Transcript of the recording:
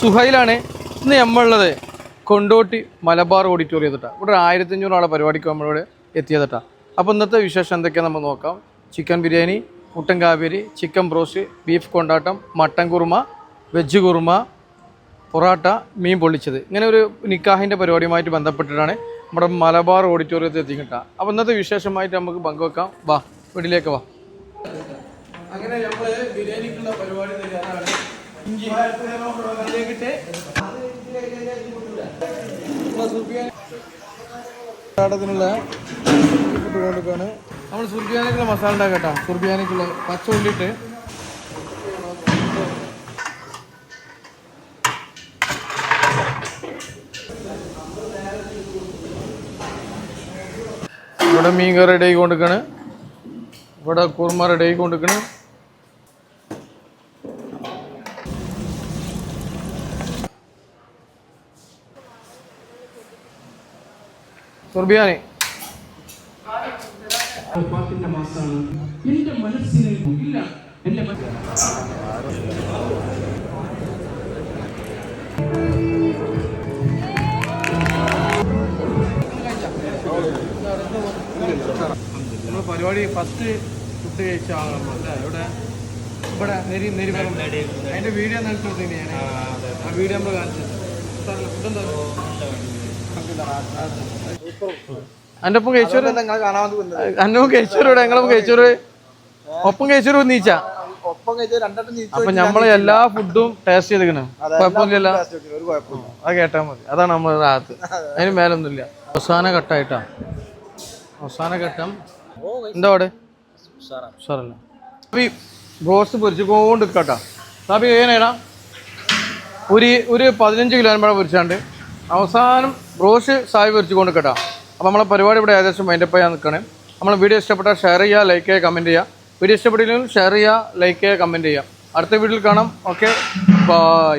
സുഹൈലാണ് ഇന്ന് നമ്മളുള്ളത്. കൊണ്ടോട്ടി മലബാർ ഓഡിറ്റോറിയത്തിട്ടാണ്. ഇവിടെ 1500 ആളെ പരിപാടിക്ക് നമ്മളിവിടെ എത്തിയതിട്ടാണ്. അപ്പോൾ ഇന്നത്തെ വിശേഷം എന്തൊക്കെയാണ് നമ്മൾ നോക്കാം. ചിക്കൻ ബിരിയാണി, മുട്ടൻ കാബേരി, ചിക്കൻ ബ്രോസ്റ്റ്, ബീഫ് കൊണ്ടാട്ടം, മട്ടൻ കുറുമ, വെജ് കുറുമ, പൊറാട്ട, മീൻ പൊള്ളിച്ചത്, ഇങ്ങനെ ഒരു നിക്കാഹിൻ്റെ പരിപാടിയുമായിട്ട് ബന്ധപ്പെട്ടിട്ടാണ് നമ്മുടെ മലബാർ ഓഡിറ്റോറിയത്തിൽ എത്തിക്കിട്ടാണ്. അപ്പോൾ ഇന്നത്തെ വിശേഷമായിട്ട് നമുക്ക് പങ്കുവെക്കാം. വാ, വീട്ടിലേക്ക് വാ. അങ്ങനെ നമ്മൾ ബിരിയാണിക്കുള്ള പരിപാടി തയ്യാറാണ്. ത്തിനുള്ള ഇട്ടുകൊണ്ടിരിക്കുകയാണ്. നമ്മൾ സുർബിയാനിക്കുള്ള മസാല ഉണ്ടാക്കാം കേട്ടോ. സുർബിയാനിക്കുള്ള പച്ച ഉള്ളിട്ട് ഇവിടെ മീൻ കറി റെഡി ആയിക്കൊണ്ടിരിക്കുകയാണ്. ഇവിടെ കുറുമ റെഡി ആയിക്കൊണ്ടിരിക്കുകയാണ്. സുർബിയാനി എന്റെ മനസ്സിന് ഇല്ല. എന്റെ നമ്മൾ പരിപാടി ഫസ്റ്റ് ഫുഡ് കഴിച്ച ആളാണ് ഇവിടെ. ഇവിടെ നെരിമരം അതിന്റെ വീഡിയോ നൽകിട്ട് ഞാൻ ആ വീഡിയോ നമ്മൾ കാണിച്ചത്. ഫുഡ് എന്താ എന്റെ ഒപ്പം കഴിച്ചോറ്, എന്റെ കഴിച്ചോറൂടെ ഞങ്ങളൊപ്പം കഴിച്ചോറ്, ഒപ്പം കഴിച്ചോറ് നീച്ച. അപ്പൊ നമ്മള് എല്ലാ ഫുഡും ടേസ്റ്റ് ചെയ്തിരിക്കണ, കുഴപ്പമൊന്നുമില്ല. അത് കേട്ടാ മതി. അതാണ് നമ്മളെ രാത്ത്, അതിന് മേലൊന്നുമില്ല. അവസാന ഘട്ടമായിട്ടാ. അവസാന ഘട്ടം എന്താ അവിടെ സാറല്ല ഈ ബ്രോസ്റ്റ് പൊരിച്ചുകൊണ്ട് കേട്ടാ. സാബി ഏനാ ഒരു 15 കിലോ പൊരിച്ചാണ്ട് അവസാനം ബ്രോസ്റ്റ് സാബി പൊരിച്ചുകൊണ്ട് കേട്ടാ. അപ്പോൾ നമ്മളെ പരിപാടി ഇവിടെ ഏകദേശം മൈൻഡപ്പ് ചെയ്യാൻ നിൽക്കണേ. നമ്മളെ വീഡിയോ ഇഷ്ടപ്പെട്ടാൽ ഷെയർ ചെയ്യുക, ലൈക്ക് ചെയ്യുക, കമൻറ്റ് ചെയ്യുക. വീഡിയോ ഇഷ്ടപ്പെട്ടില്ലെങ്കിലും ഷെയർ ചെയ്യുക, ലൈക്ക് ചെയ്യുക, കമൻറ്റ് ചെയ്യുക. അടുത്ത വീഡിയോയിൽ കാണാം. Okay, by.